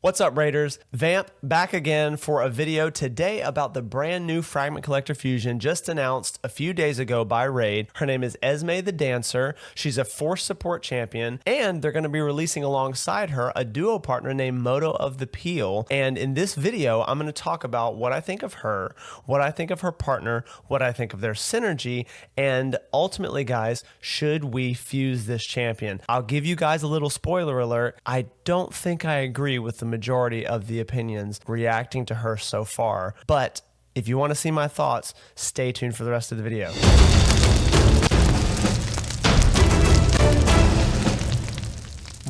What's up, Raiders? Vamp back again for a video today about the brand new Fragment Collector Fusion just announced a few days ago by Raid. Her name is Esme the Dancer. She's a Force support champion, and they're going to be releasing alongside her a duo partner named Modo of the Peal. And in this video, I'm going to talk about what I think of her, what I think of her partner, what I think of their synergy, and ultimately, guys, should we fuse this champion? I'll give you guys a little spoiler alert. I don't think I agree with the majority of the opinions reacting to her so far, but if you want to see my thoughts, stay tuned for the rest of the video.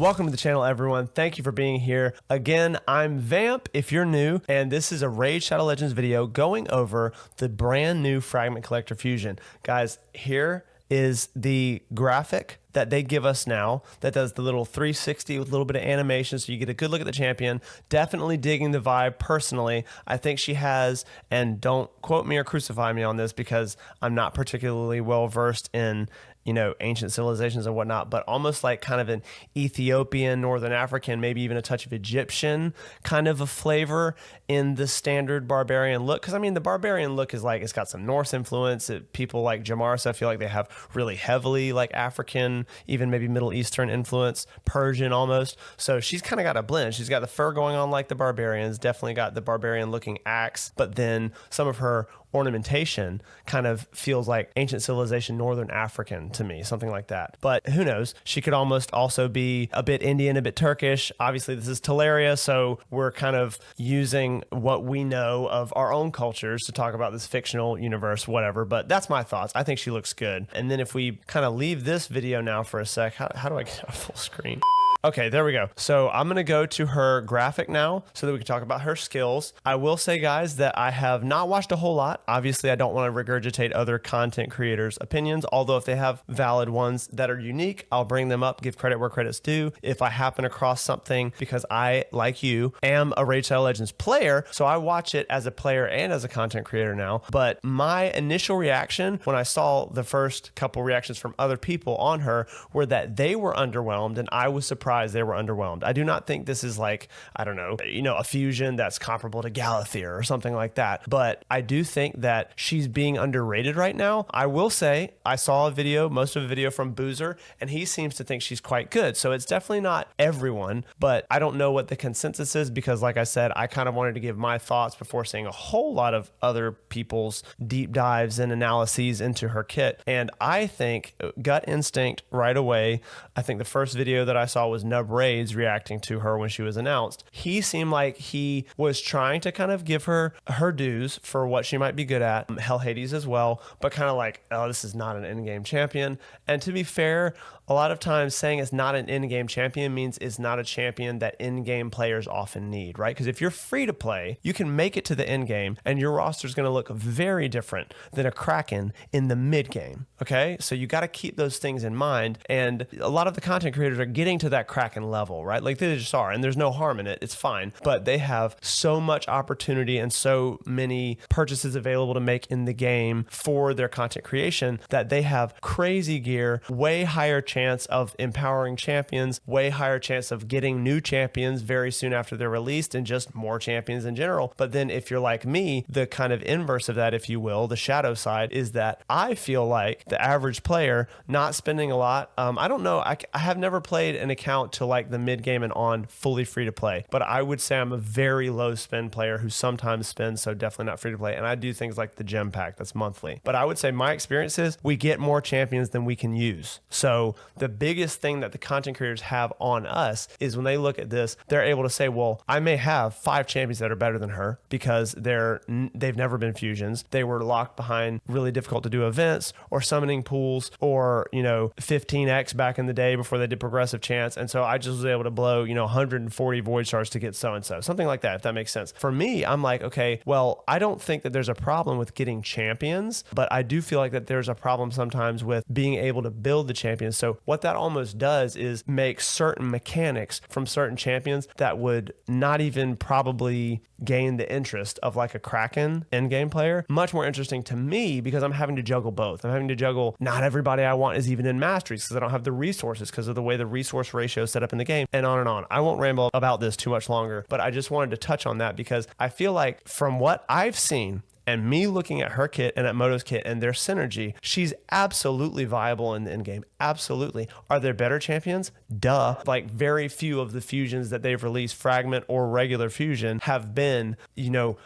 Welcome to the channel, everyone. Thank you for being here. Again, I'm Vamp if you're new, and this is a Raid Shadow Legends video going over the brand new Fragment Collector Fusion. Guys, here is the graphic that they give us now that does the little 360 with a little bit of animation, so you get a good look at the champion. Definitely digging the vibe personally. I think she has, and don't quote me or crucify me on this because I'm not particularly well versed in, you know, ancient civilizations and whatnot, but almost like kind of an Ethiopian, Northern African, maybe even a touch of Egyptian kind of a flavor in the standard barbarian look. Because I mean, the barbarian look is like, it's got some Norse influence. People like Jamarsa, I feel like they have really heavily like African, even maybe Middle Eastern influence, Persian almost. So she's kind of got a blend. She's got the fur going on like the barbarians, definitely got the barbarian looking axe, but then some of her ornamentation kind of feels like ancient civilization Northern African to me, something like that. But who knows? She could almost also be a bit Indian, a bit Turkish. Obviously, this is Teleria, so we're kind of using what we know of our own cultures to talk about this fictional universe, whatever. But that's my thoughts. I think she looks good. And then if we kind of leave this video now for a sec, how do I get a full screen? Okay, there we go. So I'm going to go to her graphic now so that we can talk about her skills. I will say, guys, that I have not watched a whole lot. Obviously, I don't want to regurgitate other content creators' opinions, although if they have valid ones that are unique, I'll bring them up, give credit where credit's due. If I happen across something, because I, like you, am a Raid Shadow Legends player, so I watch it as a player and as a content creator now. But my initial reaction when I saw the first couple reactions from other people on her were that they were underwhelmed, and I was surprised they were underwhelmed. I do not think this is like, I don't know, a fusion that's comparable to Galathir or something like that. But I do think that she's being underrated right now. I will say I saw a video, most of a video from Boozer, and he seems to think she's quite good. So it's definitely not everyone, but I don't know what the consensus is because, like I said, I kind of wanted to give my thoughts before seeing a whole lot of other people's deep dives and analyses into her kit. And I think gut instinct right away, I think the first video that I saw was Nub Raids reacting to her when she was announced. He seemed like he was trying to kind of give her her dues for what she might be good at. Hell Hades as well, but kind of like, oh, this is not an in-game champion. And to be fair, a lot of times saying it's not an in-game champion means it's not a champion that in-game players often need, right? Because if you're free to play, you can make it to the in-game and your roster is going to look very different than a Kraken in the mid-game, okay? So you got to keep those things in mind. And a lot of the content creators are getting to that Kraken level, right? Like they just are, and there's no harm in it. It's fine. But they have so much opportunity and so many purchases available to make in the game for their content creation that they have crazy gear, way higher chance of empowering champions, way higher chance of getting new champions very soon after they're released, and just more champions in general. But then if you're like me, the kind of inverse of that, if you will, the shadow side, is that I feel like the average player not spending a lot. I don't know. I have never played an account to like the mid game and on fully free to play, but I would say I'm a very low spend player who sometimes spends, so definitely not free to play. And I do things like the gem pack that's monthly. But I would say my experience is we get more champions than we can use. So the biggest thing that the content creators have on us is when they look at this, they're able to say, well, I may have 5 champions that are better than her because they've never been fusions. They were locked behind really difficult to do events or summoning pools or, 15x back in the day before they did progressive chance. And so I just was able to blow, 140 void shards to get so-and-so, something like that, if that makes sense. For me, I'm like, okay, well, I don't think that there's a problem with getting champions, but I do feel like that there's a problem sometimes with being able to build the champions. So So what that almost does is make certain mechanics from certain champions that would not even probably gain the interest of like a Kraken endgame player much more interesting to me, because I'm having to juggle both. I'm having to juggle, not everybody I want is even in masteries because I don't have the resources because of the way the resource ratio is set up in the game, and on and on. I won't ramble about this too much longer, but I just wanted to touch on that because I feel like from what I've seen and me looking at her kit and at Modo's kit and their synergy, she's absolutely viable in the end game. Absolutely. Are there better champions? Duh. Like very few of the fusions that they've released, fragment or regular fusion, have been,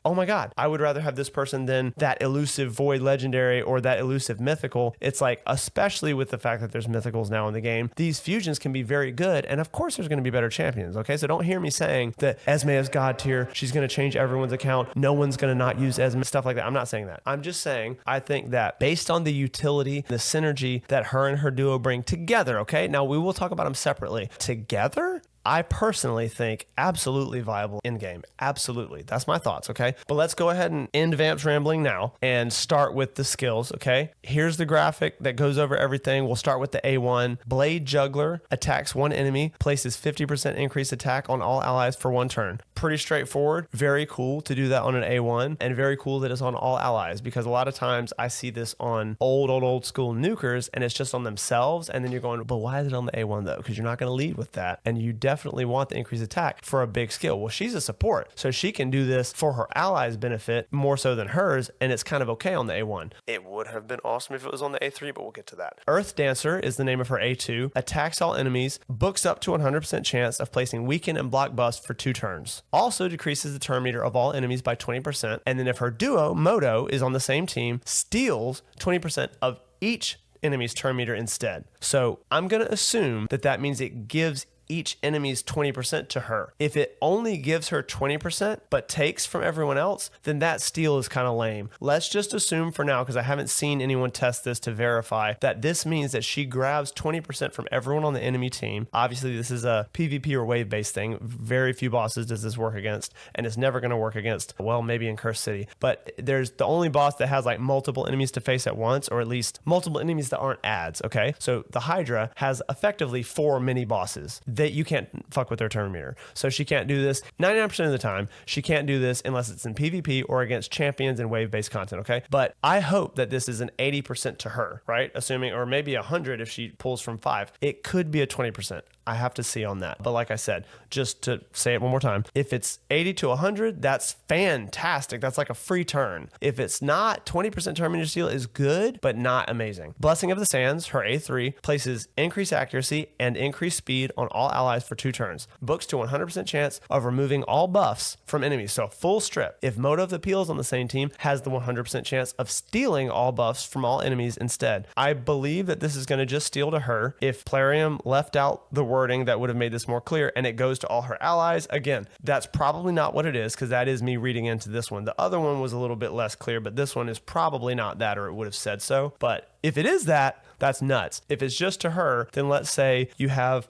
oh my God, I would rather have this person than that elusive void legendary or that elusive mythical. It's like, especially with the fact that there's mythicals now in the game, these fusions can be very good. And of course there's going to be better champions. Okay. So don't hear me saying that Esme is God tier. She's going to change everyone's account. No one's going to not use Esme, stuff like that. I'm not saying that. I'm just saying I think that based on the utility, the synergy that her and her duo bring together, okay? Now we will talk about them separately. Together, I personally think absolutely viable in game. Absolutely. That's my thoughts, okay? But let's go ahead and end Vamp's rambling now and start with the skills, okay? Here's the graphic that goes over everything. We'll start with the A1. Blade Juggler attacks one enemy, places 50% increased attack on all allies for one turn. Pretty straightforward. Very cool to do that on an A1, and very cool that it's on all allies, because a lot of times I see this on old school nukers and it's just on themselves, and then you're going, but why is it on the A1 though? Because you're not going to lead with that, and you definitely want the increased attack for a big skill. Well, she's a support, so she can do this for her allies' benefit more so than hers, and it's kind of okay on the A1. It would have been awesome if it was on the A3, but we'll get to that. Earth Dancer is the name of her A2, attacks all enemies, books up to 100% chance of placing weaken and block buffs for 2 turns. Also decreases the turn meter of all enemies by 20%, and then if her duo, Modo, is on the same team, steals 20% of each enemy's turn meter instead. So I'm going to assume that that means it gives each enemy's 20% to her. If it only gives her 20% but takes from everyone else, then that steal is kind of lame. Let's just assume for now, because I haven't seen anyone test this to verify, that this means that she grabs 20% from everyone on the enemy team. Obviously, this is a PvP or wave-based thing. Very few bosses does this work against, and it's never going to work against, well, maybe in Cursed City. But there's the only boss that has like multiple enemies to face at once, or at least multiple enemies that aren't adds, okay? So the Hydra has effectively 4 mini bosses that you can't fuck with their turn meter. So she can't do this 99% of the time. She can't do this unless it's in PvP or against champions and wave-based content, okay? But I hope that this is an 80% to her, right? Assuming, or maybe 100 if she pulls from 5. It could be a 20%. I have to see on that. But like I said, just to say it one more time, if it's 80 to 100, that's fantastic. That's like a free turn. If it's not, 20% turn meter steal is good, but not amazing. Blessing of the Sands, her A3, places increased accuracy and increased speed on all allies for 2 turns. Books to 100% chance of removing all buffs from enemies. So full strip. If Modo of the Peal is on the same team, has the 100% chance of stealing all buffs from all enemies instead. I believe that this is going to just steal to her. If Plarium left out the wording that would have made this more clear and it goes to all her allies, again, that's probably not what it is, because that is me reading into this one. The other one was a little bit less clear, but this one is probably not that, or it would have said so. But if it is that, that's nuts. If it's just to her, then let's say you have,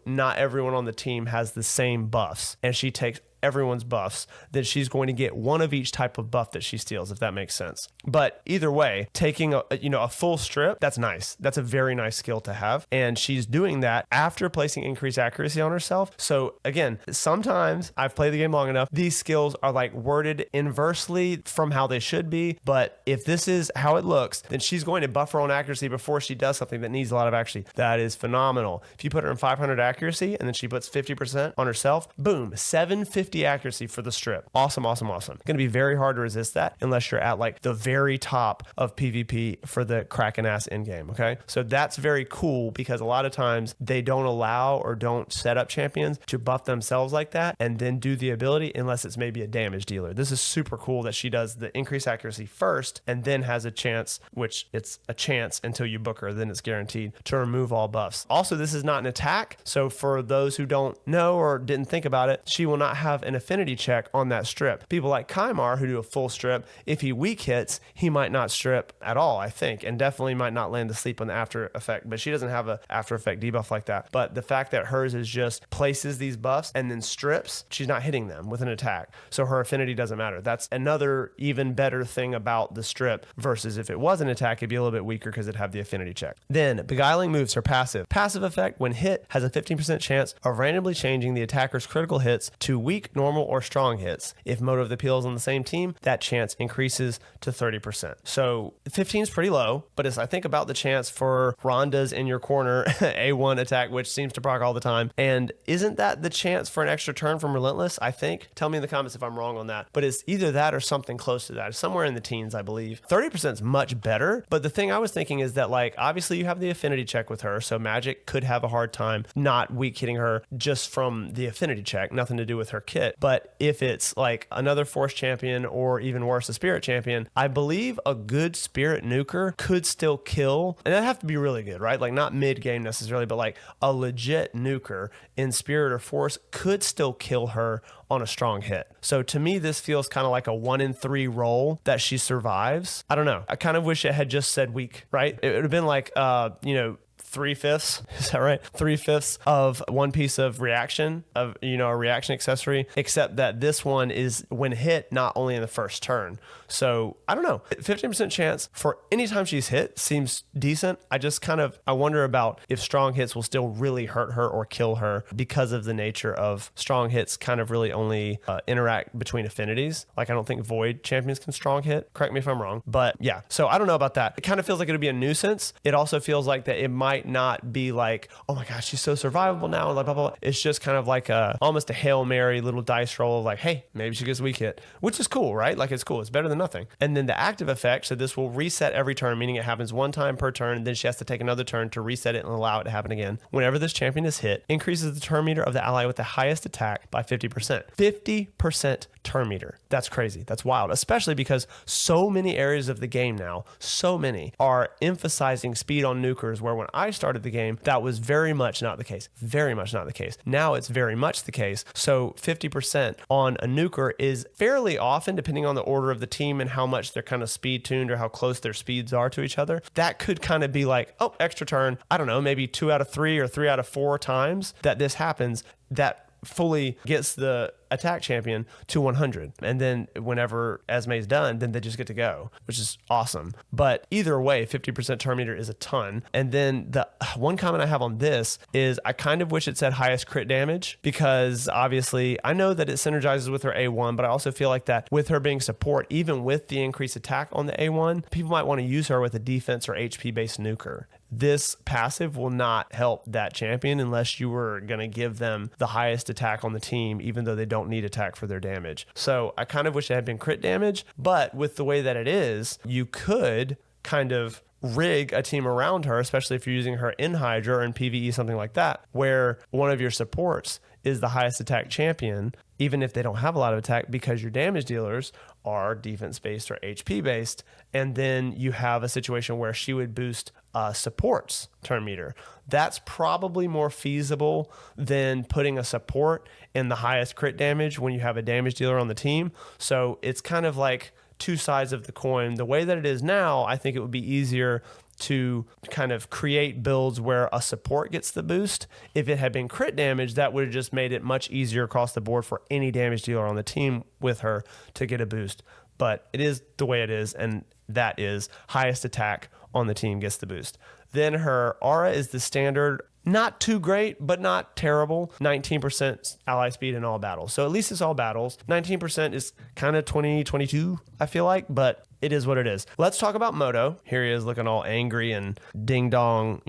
not everyone on the team has the same buffs, and she takes everyone's buffs, then she's going to get one of each type of buff that she steals, if that makes sense. But either way, taking a full strip, that's nice. That's a very nice skill to have. And she's doing that after placing increased accuracy on herself. So again, sometimes I've played the game long enough, these skills are like worded inversely from how they should be. But if this is how it looks, then she's going to buff her own accuracy before she does something that needs a lot of accuracy. That is phenomenal. If you put her in 500 accuracy and then she puts 50% on herself, boom, 750 accuracy for the strip. Awesome. Going to be very hard to resist that unless you're at like the very top of PvP for the Kraken ass end game. Okay. So that's very cool, because a lot of times they don't allow or don't set up champions to buff themselves like that and then do the ability unless it's maybe a damage dealer. This is super cool that she does the increased accuracy first and then has a chance, which it's a chance until you book her, then it's guaranteed to remove all buffs. Also, this is not an attack. So for those who don't know or didn't think about it, she will not have have an affinity check on that strip. People like Kymar, who do a full strip, if he weak hits, he might not strip at all, I think, and definitely might not land the sleep on the after effect, but she doesn't have a after effect debuff like that. But the fact that hers is just places these buffs and then strips, she's not hitting them with an attack. So her affinity doesn't matter. That's another even better thing about the strip versus if it was an attack, it'd be a little bit weaker because it'd have the affinity check. Then Beguiling moves her passive. Passive effect, when hit, has a 15% chance of randomly changing the attacker's critical hits to weak, normal, or strong hits. If Modo of the Peal is on the same team, that chance increases to 30%. So 15 is pretty low, but it's, I think, about the chance for Rhonda's in your corner A1 attack, which seems to proc all the time. And isn't that the chance for an extra turn from Relentless, I think? Tell me in the comments if I'm wrong on that. But it's either that or something close to that. It's somewhere in the teens, I believe. 30% is much better, but the thing I was thinking is that, like, obviously you have the affinity check with her, so Magic could have a hard time not weak hitting her just from the affinity check, nothing to do with her kit. But if it's like another Force champion or even worse, a Spirit champion, I believe a good Spirit nuker could still kill, and that'd have to be really good, right? Like not mid-game necessarily, but like a legit nuker in Spirit or Force could still kill her on a strong hit. So to me, this feels kind of like a 1 in 3 roll that she survives. I don't know. I kind of wish it had just said weak, right? It would have been like, 3/5, is that right? 3/5 of one piece of reaction, of, a reaction accessory, except that this one is when hit, not only in the first turn. So I don't know, 15% chance for any time she's hit seems decent. I wonder about if strong hits will still really hurt her or kill her, because of the nature of strong hits kind of really only interact between affinities. Like I don't think Void champions can strong hit. Correct me if I'm wrong, but yeah. So I don't know about that. It kind of feels like it would be a nuisance. It also feels like that it might not be like, oh my gosh, she's so survivable now, and like blah, blah, blah. It's just kind of like almost a Hail Mary little dice roll of like, hey, maybe she gets weak hit, which is cool, right? Like it's cool. It's better than nothing. And then the active effect, so this will reset every turn, meaning it happens one time per turn, and then she has to take another turn to reset it and allow it to happen again. Whenever this champion is hit, increases the turn meter of the ally with the highest attack by 50%. 50% turn meter. That's crazy. That's wild, especially because so many areas of the game now, so many are emphasizing speed on nukers, where when I started the game, that was very much not the case. Very much not the case. Now it's very much the case. So 50% on a nuker is fairly often, depending on the order of the team and how much they're kind of speed tuned or how close their speeds are to each other. That could kind of be like, oh, extra turn. I don't know, maybe 2 out of 3 or 3 out of 4 times that this happens, that fully gets the attack champion to 100. And then whenever Esme's done, then they just get to go, which is awesome. But either way, 50% turn meter is a ton. And then the one comment I have on this is I kind of wish it said highest crit damage, because obviously I know that it synergizes with her A1, but I also feel like that with her being support, even with the increased attack on the A1, people might want to use her with a defense or HP based nuker. This passive will not help that champion unless you were going to give them the highest attack on the team, even though they don't need attack for their damage. So I kind of wish it had been crit damage, but with the way that it is, you could kind of rig a team around her, especially if you're using her in Hydra or in PvE, something like that, where one of your supports is the highest attack champion, even if they don't have a lot of attack, because your damage dealers are defense based or HP based. And then you have a situation where she would boost support's turn meter. That's probably more feasible than putting a support in the highest crit damage when you have a damage dealer on the team. So it's kind of like two sides of the coin. The way that it is now, I think it would be easier to kind of create builds where a support gets the boost. If it had been crit damage, that would have just made it much easier across the board for any damage dealer on the team with her to get a boost. But it is the way it is, and that is highest attack on the team gets the boost. Then her aura is the standard, not too great, but not terrible. 19% ally speed in all battles. So at least it's all battles. 19% is kind of 2022, I feel like, but it is what it is. Let's talk about Modo. Here he is looking all angry and ding dong,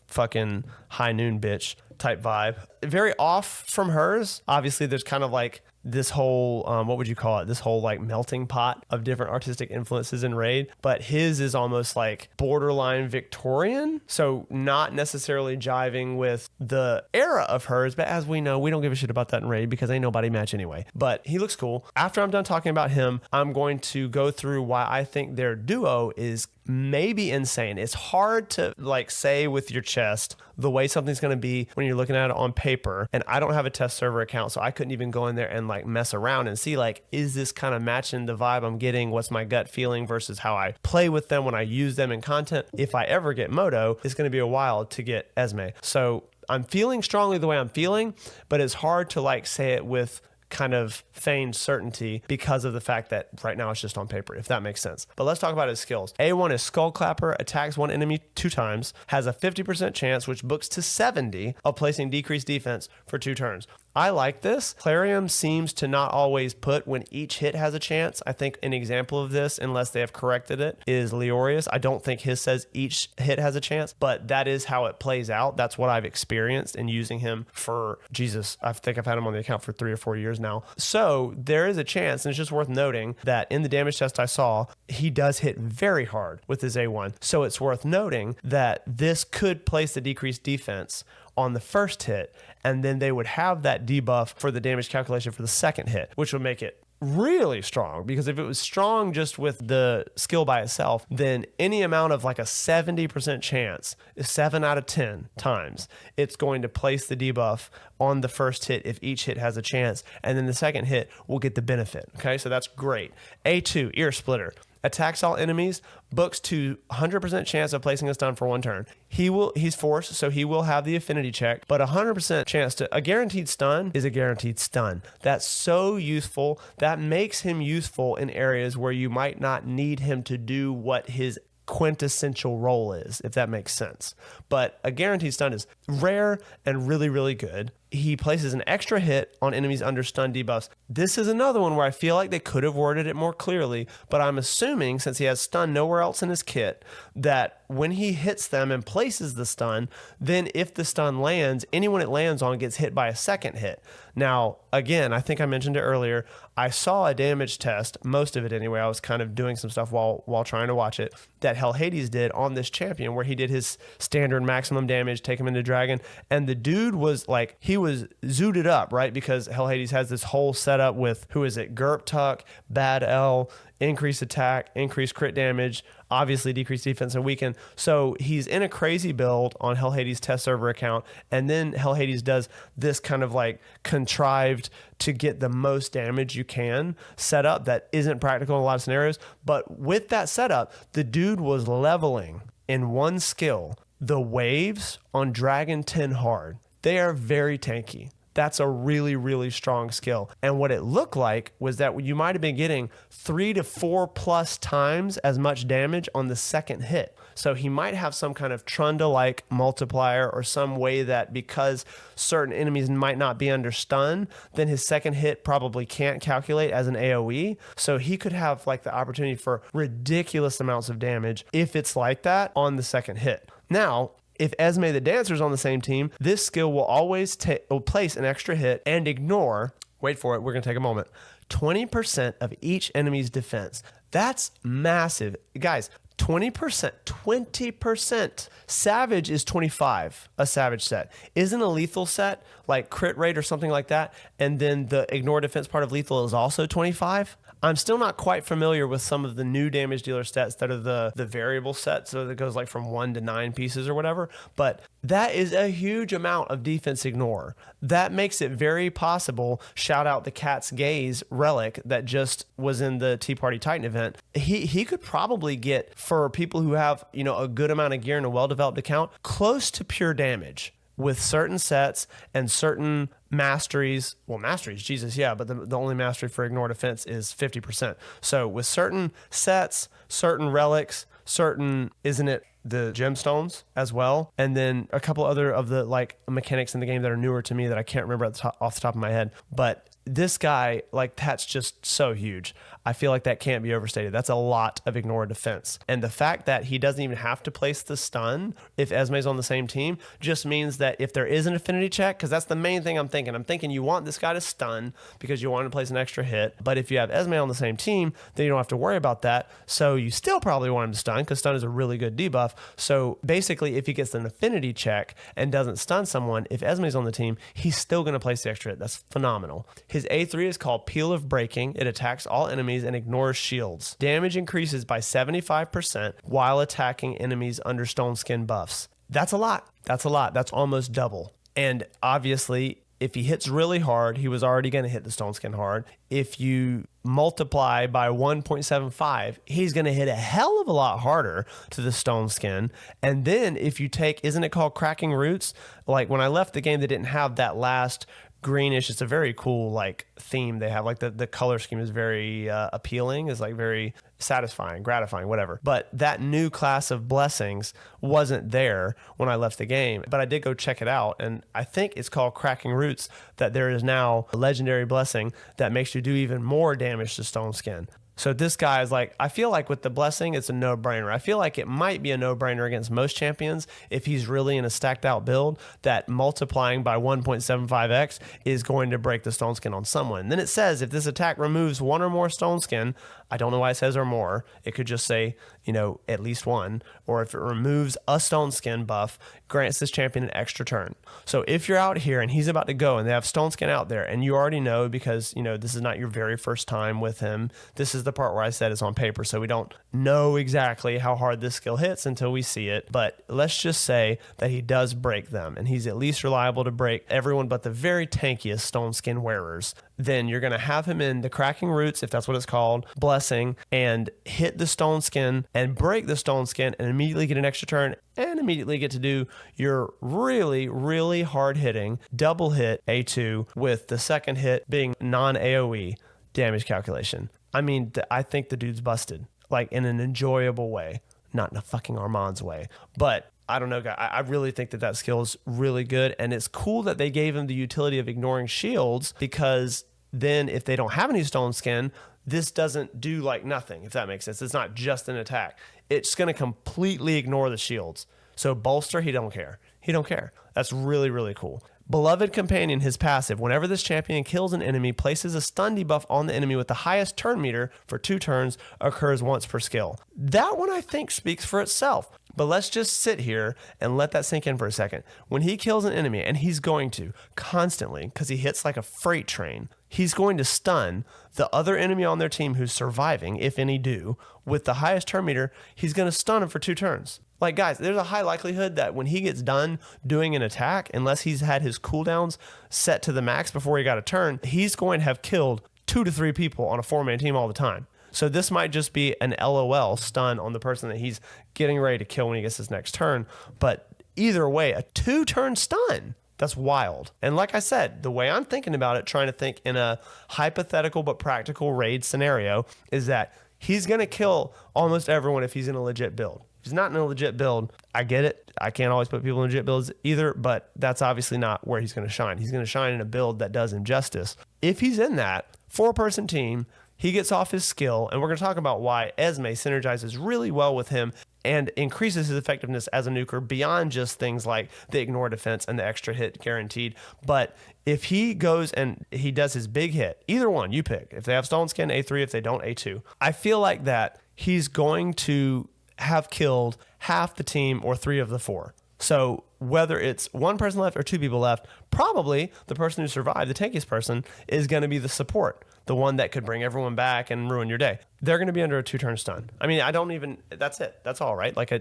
fucking high noon bitch type vibe. Very off from hers. Obviously, there's kind of like this whole, what would you call it? This whole like melting pot of different artistic influences in Raid, but his is almost like borderline Victorian. So not necessarily jiving with the era of hers, but as we know, we don't give a shit about that in Raid because ain't nobody match anyway. But he looks cool. After I'm done talking about him, I'm going to go through why I think their duo is maybe insane. It's hard to like say with your chest the way something's going to be when you're looking at it on paper. And I don't have a test server account, so I couldn't even go in there and like like mess around and see like, is this kind of matching the vibe I'm getting? What's my gut feeling versus how I play with them when I use them in content? If I ever get Modo, it's going to be a while to get Esme. So I'm feeling strongly the way I'm feeling, but it's hard to like say it with kind of feigned certainty because of the fact that right now it's just on paper, if that makes sense. But let's talk about his skills. A1 is Skull Clapper, attacks one enemy 2 times, has a 50% chance, which books to 70 of placing decreased defense for 2 turns. I like this. Clarium seems to not always put when each hit has a chance. I think an example of this, unless they have corrected it, is Leorius. I don't think his says each hit has a chance, but that is how it plays out. That's what I've experienced in using him for, Jesus, I think I've had him on the account for 3 or 4 years now. So there is a chance, and it's just worth noting that in the damage test I saw, he does hit very hard with his A1. So it's worth noting that this could place the decreased defense on the first hit, and then they would have that debuff for the damage calculation for the second hit, which would make it really strong. Because if it was strong just with the skill by itself, then any amount of like a 70% chance, 7 out of 10 times, it's going to place the debuff on the first hit if each hit has a chance, and then the second hit will get the benefit. Okay, so that's great. A2, Ear Splitter. Attacks all enemies, books to 100% chance of placing a stun for 1 turn. He's forced, so he will have the affinity check, but 100% chance to, a guaranteed stun is a guaranteed stun. That's so useful. That makes him useful in areas where you might not need him to do what his quintessential role is, if that makes sense. But a guaranteed stun is rare and really, really good. He places an extra hit on enemies under stun debuffs. This is another one where I feel like they could have worded it more clearly, but I'm assuming since he has stun nowhere else in his kit, that when he hits them and places the stun, then if the stun lands, anyone it lands on gets hit by a second hit. Now, again, I think I mentioned it earlier, I saw a damage test, most of it anyway, I was kind of doing some stuff while trying to watch it, that Hell Hades did on this champion, where he did his standard maximum damage, take him into dragon, and the dude was like, he was zooted up, right? Because Hell Hades has this whole setup with, who is it? Gerp Tuck, Bad L, increased attack, increased crit damage, obviously decreased defense and weaken. So he's in a crazy build on Hell Hades test server account, and then Hell Hades does this kind of like contrived to get the most damage you can setup that isn't practical in a lot of scenarios. But with that setup, the dude was leveling in one skill the waves on Dragon 10 hard. They are very tanky. That's a really, really strong skill. And what it looked like was that you might have been getting 3 to 4 plus times as much damage on the second hit. So he might have some kind of Trunda-like multiplier, or some way that because certain enemies might not be under stun, then his second hit probably can't calculate as an AoE. So he could have like the opportunity for ridiculous amounts of damage if it's like that on the second hit. Now, if Esme the Dancer's on the same team, this skill will always will place an extra hit and ignore, wait for it, we're going to take a moment, 20% of each enemy's defense. That's massive. Guys, 20%. Savage is 25, a Savage set. Isn't a lethal set like crit rate or something like that? And then the ignore defense part of lethal is also 25? I'm still not quite familiar with some of the new damage dealer stats that are the variable sets, so that goes like from 1 to 9 pieces or whatever, but that is a huge amount of defense ignore. That makes it very possible, shout out the Cat's Gaze relic that just was in the Tea Party Titan event. He could probably get, for people who have, you know, a good amount of gear and a well-developed account, close to pure damage with certain sets and certain masteries. Well, masteries, Jesus, yeah, but the only mastery for ignore defense is 50%. So with certain sets, certain relics, certain, isn't it the gemstones as well? And then a couple other of the like mechanics in the game that are newer to me that I can't remember off the top of my head. But this guy, like, that's just so huge. I feel like that can't be overstated. That's a lot of ignore defense. And the fact that he doesn't even have to place the stun if Esme's on the same team just means that if there is an affinity check, because that's the main thing I'm thinking you want this guy to stun because you want to place an extra hit. But if you have Esme on the same team, then you don't have to worry about that. So you still probably want him to stun, because stun is a really good debuff. So basically, if he gets an affinity check and doesn't stun someone, if Esme's on the team, he's still going to place the extra hit. That's phenomenal. His A3 is called Peal of Breaking. It attacks all enemies and ignores shields. Damage increases by 75% while attacking enemies under stone skin buffs. That's a lot. That's almost double. And obviously, if he hits really hard, he was already going to hit the stone skin hard. If you multiply by 1.75, he's going to hit a hell of a lot harder to the stone skin. And then if you take, isn't it called cracking roots? Like when I left the game, they didn't have that last greenish. It's a very cool like theme they have. Like the color scheme is very appealing, is like very satisfying, gratifying, whatever. But that new class of blessings wasn't there when I left the game. But I did go check it out, and I think it's called Cracking Roots, that there is now a legendary blessing that makes you do even more damage to stone skin. So this guy is like, I feel like with the blessing, it's a no-brainer. I feel like it might be a no-brainer against most champions if he's really in a stacked out build, that multiplying by 1.75x is going to break the stone skin on someone. And then it says if this attack removes one or more stone skin, I don't know why it says or more. It could just say, you know, at least one. Or if it removes a stone skin buff, grants this champion an extra turn. So if you're out here and he's about to go and they have stone skin out there and you already know because, you know, this is not your very first time with him. This is the part where I said it's on paper. So we don't know exactly how hard this skill hits until we see it. But let's just say that he does break them and he's at least reliable to break everyone but the very tankiest stone skin wearers. Then you're going to have him in the Cracking Roots, if that's what it's called, blessing, and hit the stone skin and break the stone skin and immediately get an extra turn and immediately get to do your really, really hard hitting double hit A2 with the second hit being non-AoE damage calculation. I mean, I think the dude's busted, like in an enjoyable way, not in a fucking Armand's way, but I don't know, guy. I really think that skill is really good. And it's cool that they gave him the utility of ignoring shields, because then if they don't have any stone skin, this doesn't do like nothing, if that makes sense. It's not just an attack. It's going to completely ignore the shields. So bolster, he don't care. He don't care. That's really, really cool. Beloved Companion, his passive. Whenever this champion kills an enemy, places a stun debuff on the enemy with the highest turn meter for 2 turns, occurs once per skill. That one I think speaks for itself. But let's just sit here and let that sink in for a second. When he kills an enemy, and he's going to constantly, because he hits like a freight train, he's going to stun the other enemy on their team who's surviving, if any do, with the highest turn meter. He's going to stun him for 2 turns. Like, guys, there's a high likelihood that when he gets done doing an attack, unless he's had his cooldowns set to the max before he got a turn, he's going to have killed 2 to 3 people on a 4-man team all the time. So this might just be an LOL stun on the person that he's getting ready to kill when he gets his next turn. But either way, a 2-turn stun, that's wild. And like I said, the way I'm thinking about it, trying to think in a hypothetical but practical raid scenario, is that he's going to kill almost everyone if he's in a legit build. If he's not in a legit build, I get it. I can't always put people in legit builds either, but that's obviously not where he's going to shine. He's going to shine in a build that does him justice. If he's in that 4-person team, he gets off his skill, and we're going to talk about why Esme synergizes really well with him and increases his effectiveness as a nuker beyond just things like the ignore defense and the extra hit guaranteed. But if he goes and he does his big hit, either one, you pick. If they have stone skin, A3. If they don't, A2. I feel like that he's going to have killed half the team or 3 of the 4. So whether it's 1 person left or 2 people left, probably the person who survived, the tankiest person, is going to be the support, the one that could bring everyone back and ruin your day. They're going to be under a 2-turn stun. I mean, that's it. That's all, right? Like,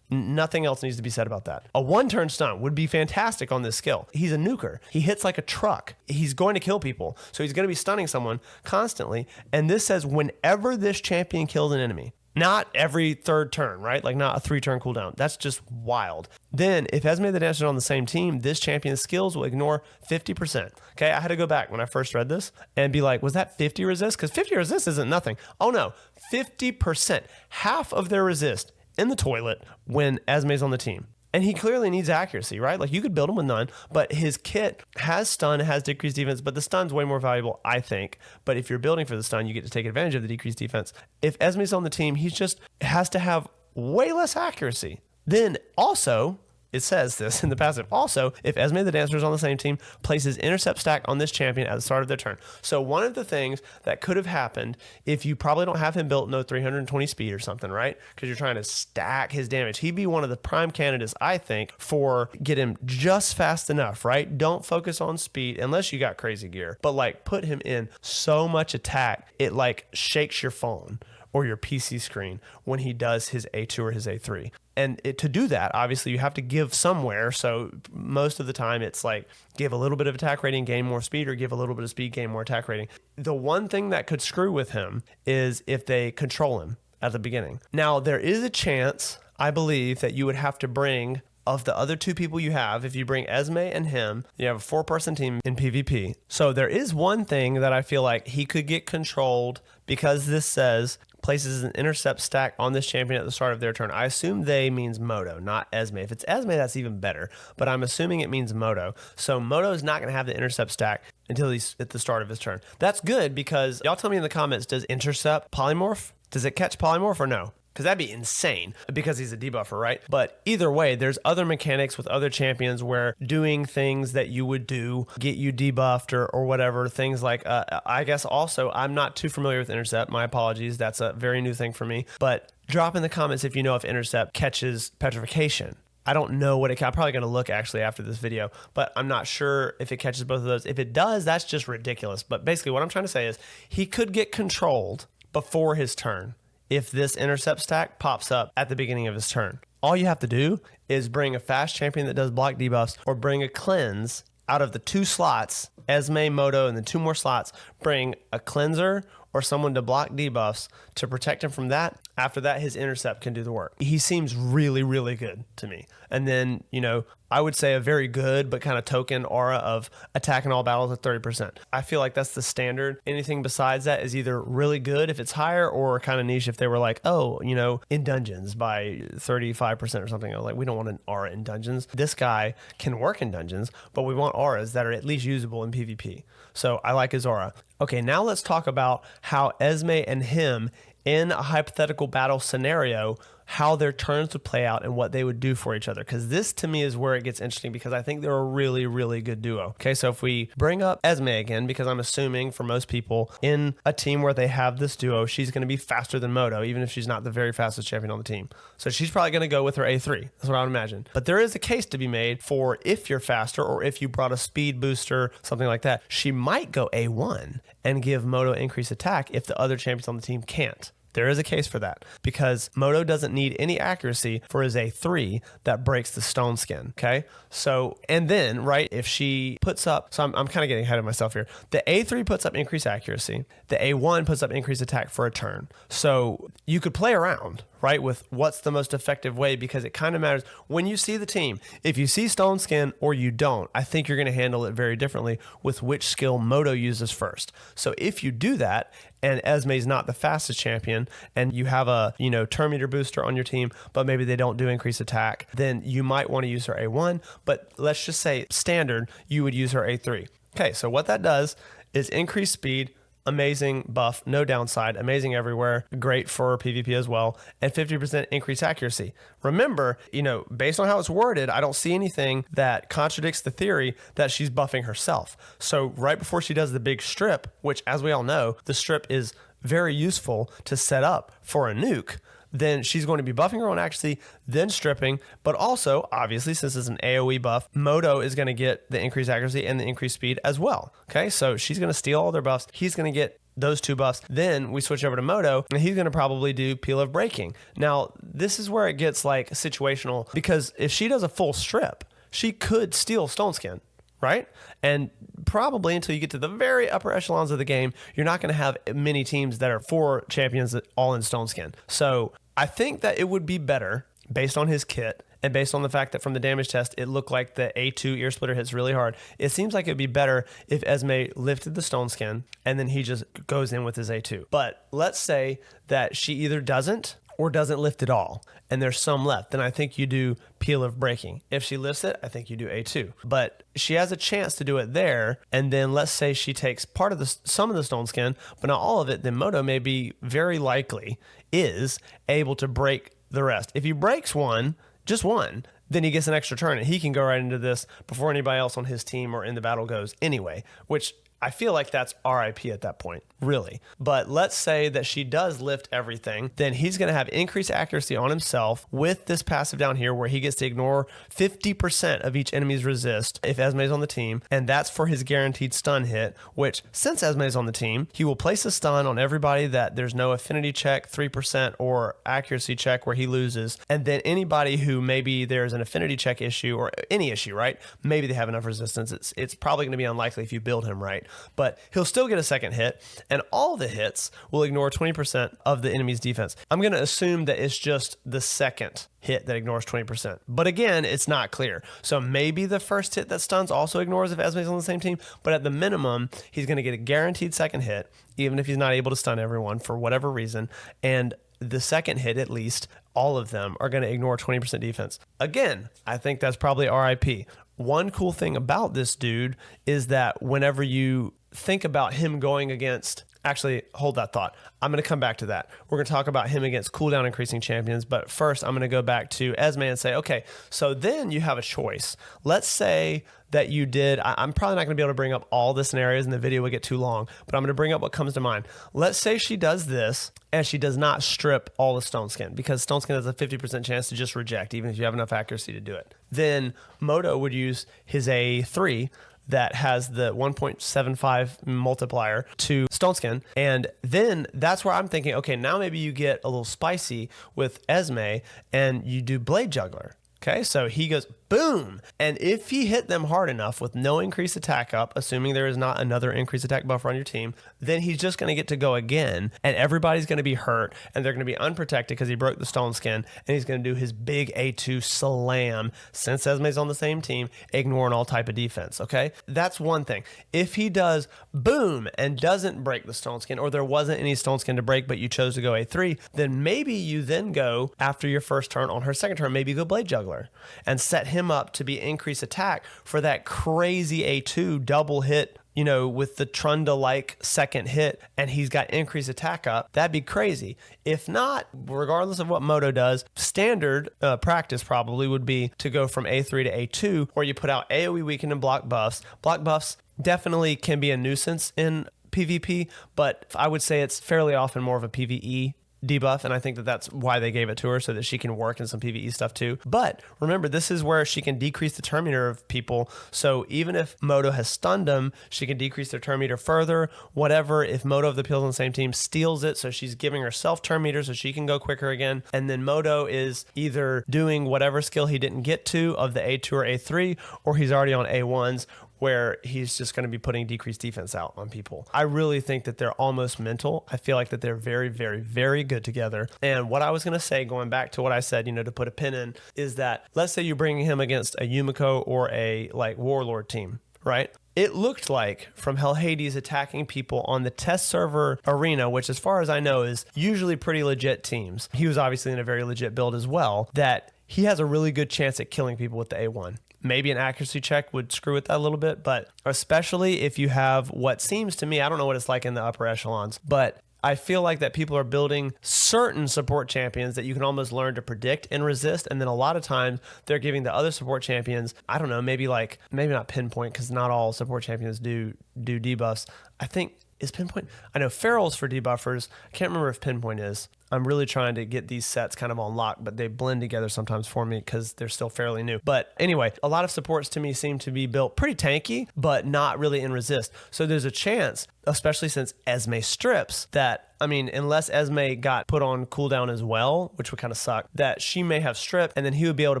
nothing else needs to be said about that. A 1-turn stun would be fantastic on this skill. He's a nuker. He hits like a truck. He's going to kill people. So he's going to be stunning someone constantly. And this says whenever this champion kills an enemy, not every 3rd turn, right? Like not a 3-turn cooldown. That's just wild. Then if Esme the Dancer is on the same team, this champion's skills will ignore 50%. Okay, I had to go back when I first read this and be like, was that 50 resist? Because 50 resist isn't nothing. Oh no, 50%. Half of their resist in the toilet when Esme's on the team. And he clearly needs accuracy, right? Like you could build him with none, but his kit has stun, has decreased defense, but the stun's way more valuable, I think. But if you're building for the stun, you get to take advantage of the decreased defense. If Esme's on the team, he just has to have way less accuracy. Then also, it says this in the passive. Also, if Esme the Dancer is on the same team, places intercept stack on this champion at the start of their turn. So one of the things that could have happened if you probably don't have him built no 320 speed or something, right? Because you're trying to stack his damage. He'd be one of the prime candidates, I think, for get him just fast enough, right? Don't focus on speed unless you got crazy gear, but like put him in so much attack, it like shakes your phone. or your PC screen when he does his A2 or his A3. And to do that, obviously, you have to give somewhere. So most of the time, it's like give a little bit of attack rating, gain more speed, or give a little bit of speed, gain more attack rating. The one thing that could screw with him is if they control him at the beginning. Now, there is a chance, I believe, that you would have to bring, of the other two people you have, if you bring Esme and him, you have a 4-person team in PvP. So there is one thing that I feel like he could get controlled, because this says places an intercept stack on this champion at the start of their turn. I assume they means Modo, not Esme. If it's Esme, that's even better, but I'm assuming it means Modo. So Modo is not going to have the intercept stack until he's at the start of his turn. That's good, because y'all tell me in the comments, does intercept polymorph? Does it catch polymorph or no? Because that'd be insane, because he's a debuffer, right? But either way, there's other mechanics with other champions where doing things that you would do get you debuffed or whatever. Things like, I guess also, I'm not too familiar with intercept. My apologies. That's a very new thing for me. But drop in the comments if you know if intercept catches petrification. I don't know what it can. I'm probably going to look actually after this video, but I'm not sure if it catches both of those. If it does, that's just ridiculous. But basically what I'm trying to say is he could get controlled before his turn if this intercept stack pops up at the beginning of his turn. All you have to do is bring a fast champion that does block debuffs, or bring a cleanse out of the 2 slots, Esme, Modo, and the 2 more slots, bring a cleanser or someone to block debuffs to protect him from that. After that, his intercept can do the work. He seems really, really good to me. And then, you know, I would say a very good but kind of token aura of attack in all battles at 30%. I feel like that's the standard. Anything besides that is either really good if it's higher, or kind of niche if they were like, oh, you know, in dungeons by 35% or something. I was like, we don't want an aura in dungeons. This guy can work in dungeons, but we want auras that are at least usable in PvP. So I like his aura. Okay, now let's talk about how Esme and him, in a hypothetical battle scenario, how their turns would play out and what they would do for each other. Because this to me is where it gets interesting, because I think they're a really, really good duo. Okay, so if we bring up Esme again, because I'm assuming for most people in a team where they have this duo, she's going to be faster than Modo, even if she's not the very fastest champion on the team. So she's probably going to go with her A3. That's what I would imagine. But there is a case to be made for if you're faster, or if you brought a speed booster, something like that, she might go A1 and give Modo increased attack if the other champions on the team can't. There is a case for that, because Modo doesn't need any accuracy for his A3 that breaks the stone skin, okay? So, and then, right, if she puts up, so I'm kind of getting ahead of myself here. The A3 puts up increased accuracy. The A1 puts up increased attack for a turn. So you could play around, right, with what's the most effective way, because it kind of matters when you see the team. If you see stone skin or you don't, I think you're going to handle it very differently with which skill Modo uses first. So if you do that, and Esme's not the fastest champion, and you have a, you know, turn meter booster on your team, but maybe they don't do increased attack, then you might want to use her A1, but let's just say standard, you would use her A3. Okay, so what that does is increase speed, amazing buff, no downside, amazing everywhere, great for PvP as well, and 50% increased accuracy. Remember, you know, based on how it's worded, I don't see anything that contradicts the theory that she's buffing herself. So right before she does the big strip, which as we all know, the strip is very useful to set up for a nuke, then she's going to be buffing her own accuracy, then stripping, but also, obviously, since it's an AoE buff, Modo is going to get the increased accuracy and the increased speed as well. Okay, so she's going to steal all their buffs. He's going to get those 2 buffs. Then we switch over to Modo, and he's going to probably do Peal of Breaking. Now, this is where it gets like situational, because if she does a full strip, she could steal Stone Skin, right? And probably until you get to the very upper echelons of the game, you're not going to have many teams that are 4 champions that all in Stone Skin. So I think that it would be better, based on his kit and based on the fact that from the damage test, it looked like the A2 ear splitter hits really hard. It seems like it'd be better if Esme lifted the stone skin and then he just goes in with his A2. But let's say that she either doesn't or doesn't lift at all, and there's some left, then I think you do Peal of Breaking. If she lifts it, I think you do A2. But she has a chance to do it there, and then let's say she takes part of some of the stone skin, but not all of it, then Modo may be very likely is able to break the rest. If he breaks one, just one, then he gets an extra turn, and he can go right into this before anybody else on his team or in the battle goes anyway, which I feel like that's RIP at that point, really. But let's say that she does lift everything, then he's going to have increased accuracy on himself with this passive down here where he gets to ignore 50% of each enemy's resist if Esme's on the team, and that's for his guaranteed stun hit, which since Esme's on the team, he will place a stun on everybody that there's no affinity check, 3%, or accuracy check where he loses, and then anybody who maybe there's an affinity check issue or any issue, right? Maybe they have enough resistance. It's probably going to be unlikely if you build him right. But he'll still get a second hit, and all the hits will ignore 20% of the enemy's defense. I'm going to assume that it's just the second hit that ignores 20%. But again, it's not clear. So maybe the first hit that stuns also ignores if Esme's on the same team, but at the minimum, he's going to get a guaranteed second hit, even if he's not able to stun everyone for whatever reason. And the second hit, at least, all of them are going to ignore 20% defense. Again, I think that's probably RIP. One cool thing about this dude is that whenever you think about him going against, actually, hold that thought. I'm going to come back to that. We're going to talk about him against cooldown increasing champions, but first I'm going to go back to Esme and say, okay, so then you have a choice. Let's say that you did, I'm probably not going to be able to bring up all the scenarios and the video will get too long, but I'm going to bring up what comes to mind. Let's say she does this and she does not strip all the stone skin, because stone skin has a 50% chance to just reject, even if you have enough accuracy to do it. Then Modo would use his A3 that has the 1.75 multiplier to stone skin. And then that's where I'm thinking, okay, now maybe you get a little spicy with Esme and you do blade juggler. Okay, so he goes boom. And if he hit them hard enough with no increased attack up, assuming there is not another increased attack buffer on your team, then he's just going to get to go again. And everybody's going to be hurt and they're going to be unprotected because he broke the stone skin. And he's going to do his big A2 slam since Esme's on the same team, ignoring all type of defense. Okay, that's one thing. If he does boom and doesn't break the stone skin, or there wasn't any stone skin to break, but you chose to go A3, then maybe you then go after your first turn on her second turn, maybe you go blade juggler and set him up to be increased attack for that crazy A2 double hit, you know, with the Trunda-like second hit, and he's got increased attack up. That'd be crazy. If not, regardless of what Modo does, standard practice probably would be to go from A3 to A2, where you put out AoE weaken and block buffs. Block buffs definitely can be a nuisance in PvP, but I would say it's fairly often more of a PvE debuff, and I think that that's why they gave it to her, so that she can work in some PvE stuff too. But remember, this is where she can decrease the turn meter of people, so even if Modo has stunned them, she can decrease their turn meter further, whatever. If Modo of the Peals on the same team steals it, so she's giving herself turn meter so she can go quicker again, and then Modo is either doing whatever skill he didn't get to of the A2 or A3, or he's already on A1s, where he's just going to be putting decreased defense out on people. I really think that they're almost mental. I feel like that they're very, very, very good together. And what I was going to say, going back to what I said, you know, to put a pin in, is that let's say you're bringing him against a Yumiko or a like Warlord team, right? It looked like from Hell Hades attacking people on the test server arena, which as far as I know is usually pretty legit teams. He was obviously in a very legit build as well, that he has a really good chance at killing people with the A1. Maybe an accuracy check would screw with that a little bit, but especially if you have what seems to me, I don't know what it's like in the upper echelons, but I feel like that people are building certain support champions that you can almost learn to predict and resist. And then a lot of times they're giving the other support champions, I don't know, maybe not pinpoint, because not all support champions do debuffs. I think, is pinpoint? I know Feral's for debuffers. I can't remember if pinpoint is. I'm really trying to get these sets kind of on lock, but they blend together sometimes for me because they're still fairly new. But anyway, a lot of supports to me seem to be built pretty tanky, but not really in resist. So there's a chance, especially since Esme strips, that, I mean, unless Esme got put on cooldown as well, which would kind of suck, that she may have stripped, and then he would be able to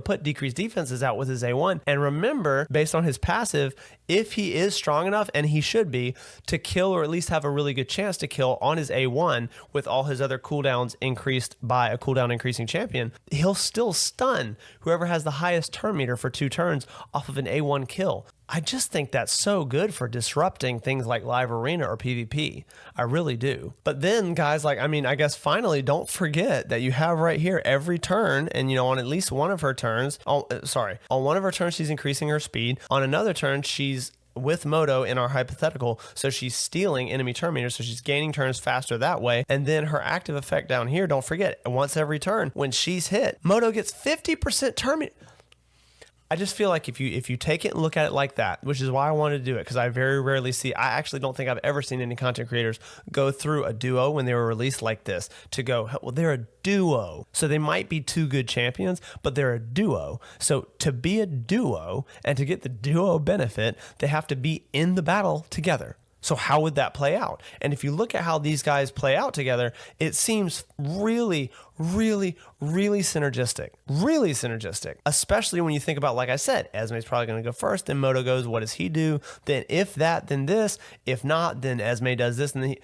put decreased defenses out with his A1. And remember, based on his passive, if he is strong enough, and he should be, to kill, or at least have a really good chance to kill on his A1 with all his other cooldowns increased by a cooldown increasing champion, he'll still stun whoever has the highest turn meter for 2 turns off of an A1 kill. I just think that's so good for disrupting things like live arena or PvP. I really do. But then guys, like, I mean, I guess finally, don't forget that you have right here every turn, and you know, on at least one of her turns, on one of her turns, she's increasing her speed. On another turn, she's with Modo in our hypothetical, so she's stealing enemy turn meters, so she's gaining turns faster that way. And then her active effect down here, don't forget, once every turn, when she's hit, Modo gets 50% turn meter. I just feel like if you take it and look at it like that, which is why I wanted to do it, because I very rarely see, I actually don't think I've ever seen any content creators go through a duo when they were released like this to go, well, they're a duo. So they might be two good champions, but they're a duo. So to be a duo and to get the duo benefit, they have to be in the battle together. So how would that play out? And if you look at how these guys play out together, it seems really, really, really synergistic. Really synergistic. Especially when you think about, like I said, Esme's probably going to go first, then Modo goes, what does he do? Then if that, then this. If not, then Esme does this, and then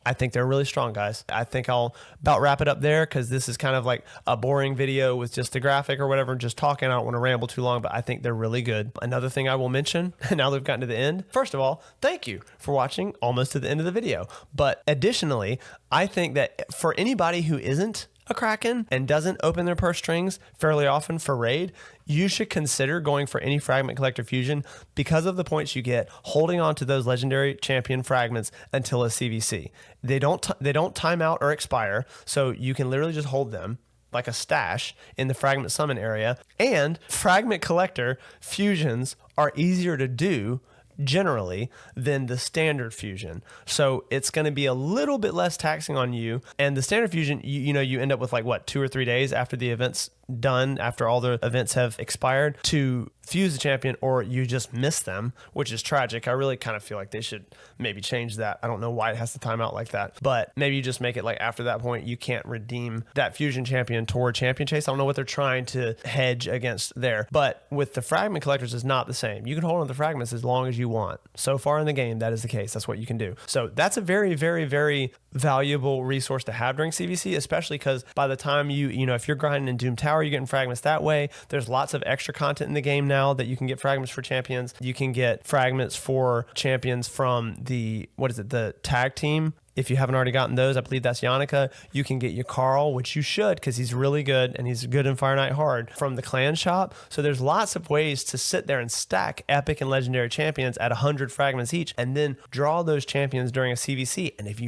I think they're really strong, guys. I think I'll about wrap it up there because this is kind of like a boring video with just the graphic or whatever, just talking. I don't want to ramble too long, but I think they're really good. Another thing I will mention, now that we've gotten to the end, first of all, thank you for watching almost to the end of the video. But additionally, I think that for anybody who isn't a Kraken and doesn't open their purse strings fairly often for raid, you should consider going for any fragment collector fusion because of the points you get holding on to those legendary champion fragments until a CVC. They don't time out or expire, so you can literally just hold them like a stash in the fragment summon area. And fragment collector fusions are easier to do generally than the standard fusion. So it's going to be a little bit less taxing on you. And the standard fusion, you know, you end up with like what, 2 or 3 days after the event's done, after all the events have expired, to fuse the champion, or you just miss them, which is tragic. I really kind of feel like they should maybe change that. I don't know why it has to time out like that, but maybe you just make it like after that point, you can't redeem that fusion champion toward champion chase. I don't know what they're trying to hedge against there, but with the fragment collectors, it's not the same. You can hold on to the fragments as long as you want. So far in the game, that is the case. That's what you can do. So that's a very, very, very valuable resource to have during CVC, especially because by the time you know, if you're grinding in Doom Tower, you're getting fragments that way. There's lots of extra content in the game now that you can get fragments for champions. You can get fragments for champions from the, the tag team. If you haven't already gotten those, I believe that's Yannicka. You can get your Carl, which you should, because he's really good and he's good in Fire Night Hard, from the clan shop. So there's lots of ways to sit there and stack epic and legendary champions at 100 fragments each, and then draw those champions during a CVC. And if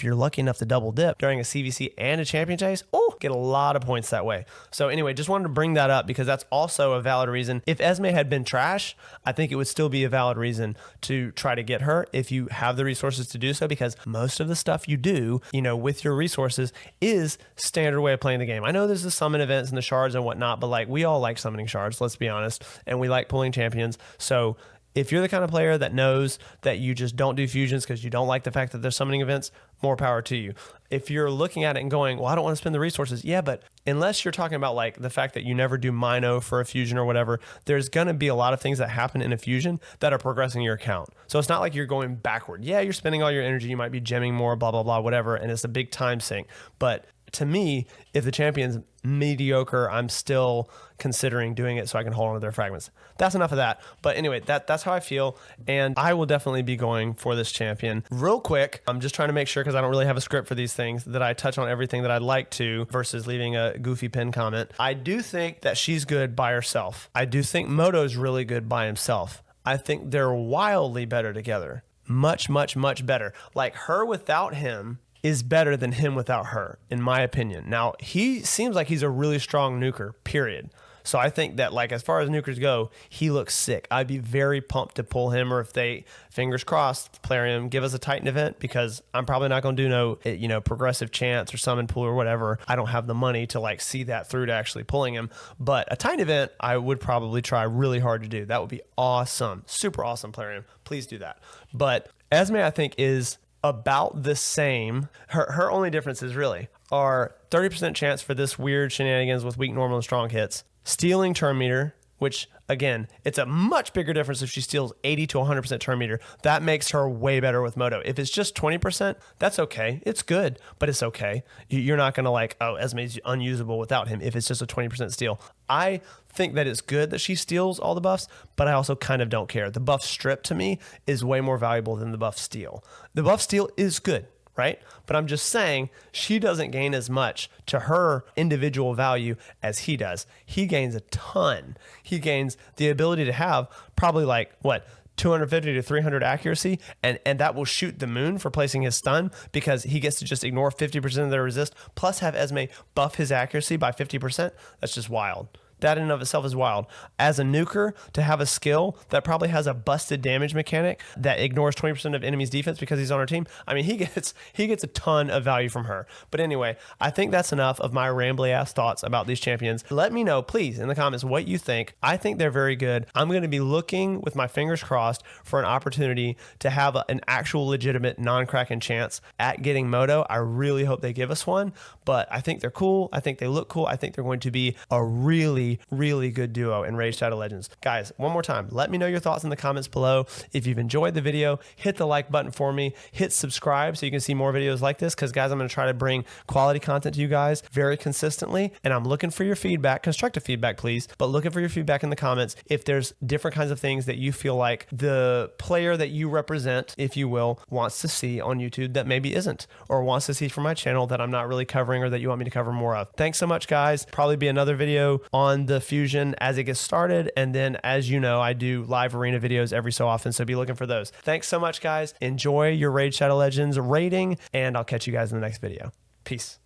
you're lucky enough to double dip during a CVC and a champion chase, get a lot of points that way. So anyway, just wanted to bring that up because that's also a valid reason. If Esme had been trash, I think it would still be a valid reason to try to get her if you have the resources to do so, because most of the stuff you do, you know, with your resources is standard way of playing the game. I know there's the summon events and the shards and whatnot, but like, we all like summoning shards, let's be honest, and we like pulling champions. So if you're the kind of player that knows that you just don't do fusions because you don't like the fact that there's summoning events, more power to you. If you're looking at it and going, well, I don't want to spend the resources. Yeah, but unless you're talking about like the fact that you never do Mono for a fusion or whatever, there's going to be a lot of things that happen in a fusion that are progressing your account. So it's not like you're going backward. Yeah, you're spending all your energy. You might be gemming more, blah, blah, blah, whatever. And it's a big time sink. But to me, if the champion's mediocre, I'm still considering doing it so I can hold on to their fragments. That's enough of that. But anyway, that's how I feel. And I will definitely be going for this champion. Real quick, I'm just trying to make sure, because I don't really have a script for these things, that I touch on everything that I'd like to versus leaving a goofy pin comment. I do think that she's good by herself. I do think Modo's really good by himself. I think they're wildly better together. Much, much, much better. Like, her without him is better than him without her, in my opinion. Now, he seems like he's a really strong nuker, period. So I think that, like, as far as nukers go, he looks sick. I'd be very pumped to pull him, or if they, fingers crossed, Plarium, give us a Titan event, because I'm probably not going to do no, progressive chance or summon pool or whatever. I don't have the money to like see that through to actually pulling him. But a Titan event, I would probably try really hard to do. That would be awesome. Super awesome, Plarium. Please do that. But Esme, I think, is about the same. Her only differences really are 30% chance for this weird shenanigans with weak, normal, and strong hits, stealing turn meter, which again, it's a much bigger difference if she steals 80 to 100% turn meter. That makes her way better with Modo. If it's just 20%, that's okay. It's good, but it's okay. You're not going to like, oh, Esme's unusable without him if it's just a 20% steal. I think that it's good that she steals all the buffs, but I also kind of don't care. The buff strip to me is way more valuable than the buff steal. The buff steal is good, right? But I'm just saying she doesn't gain as much to her individual value as he does. He gains a ton. He gains the ability to have probably like, 250 to 300 accuracy, and that will shoot the moon for placing his stun, because he gets to just ignore 50% of their resist, plus have Esme buff his accuracy by 50%. That's just wild. that in and of itself is wild. As a nuker, to have a skill that probably has a busted damage mechanic that ignores 20% of enemies' defense because he's on our team, I mean, he gets a ton of value from her. But anyway, I think that's enough of my rambly ass thoughts about these champions. Let me know, please, in the comments what you think. I think they're very good. I'm going to be looking with my fingers crossed for an opportunity to have an actual legitimate non-Kraken chance at getting Modo. I really hope they give us one, but I think they're cool. I think they look cool. I think they're going to be a really, really good duo in Raid Shadow Legends. Guys, one more time, let me know your thoughts in the comments below. If you've enjoyed the video, hit the like button for me, hit subscribe so you can see more videos like this, because guys, I'm going to try to bring quality content to you guys very consistently, and I'm looking for your feedback, constructive feedback please, but looking for your feedback in the comments if there's different kinds of things that you feel like the player that you represent, if you will, wants to see on YouTube that maybe isn't, or wants to see from my channel that I'm not really covering or that you want me to cover more of. Thanks so much, guys. Probably be another video on the fusion as it gets started, and then as you know, I do live arena videos every so often, so be looking for those. Thanks so much, guys. Enjoy your Raid Shadow Legends raiding, and I'll catch you guys in the next video. Peace.